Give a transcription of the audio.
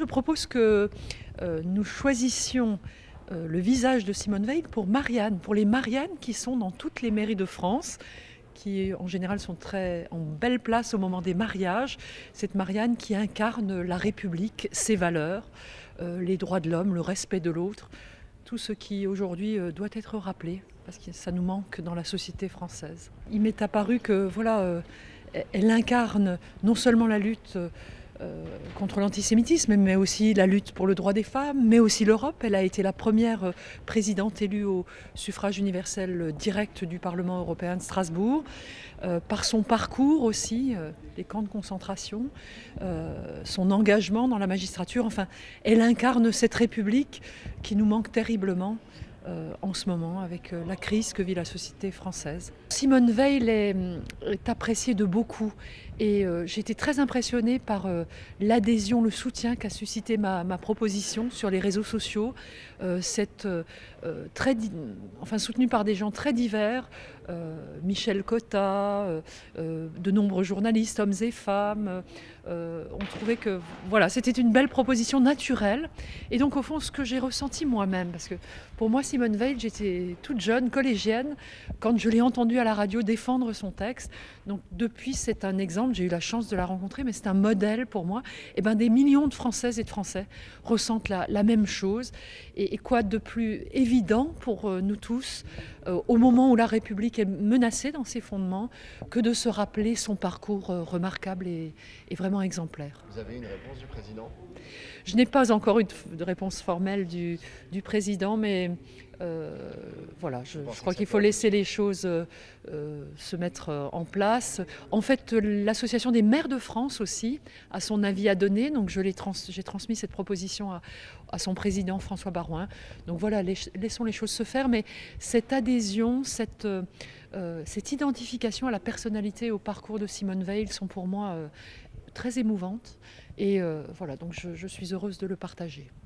Je propose que nous choisissions le visage de Simone Veil pour Marianne, pour les Mariannes qui sont dans toutes les mairies de France, qui en général sont très en belle place au moment des mariages. Cette Marianne qui incarne la République, ses valeurs, les droits de l'homme, le respect de l'autre, tout ce qui aujourd'hui doit être rappelé, parce que ça nous manque dans la société française. Il m'est apparu que voilà, elle incarne non seulement la lutte contre l'antisémitisme, mais aussi la lutte pour le droit des femmes, mais aussi l'Europe. Elle a été la première présidente élue au suffrage universel direct du Parlement européen de Strasbourg. Par son parcours aussi, les camps de concentration, son engagement dans la magistrature, enfin, elle incarne cette République qui nous manque terriblement en ce moment avec la crise que vit la société française. Simone Veil est appréciée de beaucoup et j'ai été très impressionnée par l'adhésion, le soutien qu'a suscité ma proposition sur les réseaux sociaux, soutenue par des gens très divers, Michel Cotta, de nombreux journalistes, hommes et femmes, ont trouvé que voilà, c'était une belle proposition naturelle. Et donc au fond, ce que j'ai ressenti moi-même, parce que pour moi Simone Veil, j'étais toute jeune, collégienne, quand je l'ai entendue à la radio défendre son texte. Donc depuis, c'est un exemple, j'ai eu la chance de la rencontrer, mais c'est un modèle pour moi. Et ben, des millions de Françaises et de Français ressentent la même chose. Et quoi de plus évident pour nous tous, au moment où la République est menacée dans ses fondements, que de se rappeler son parcours remarquable et vraiment exemplaire. Vous avez une réponse du président ? Je n'ai pas encore eu de réponse formelle du président, mais voilà, je crois qu'il faut laisser les choses se mettre en place. En fait, l'Association des maires de France aussi a son avis à donner, donc j'ai transmis cette proposition à son président François Baroin. Donc voilà, laissons les choses se faire, mais cette adhésion, cette identification à la personnalité et au parcours de Simone Veil sont pour moi très émouvantes. Et voilà, donc je suis heureuse de le partager.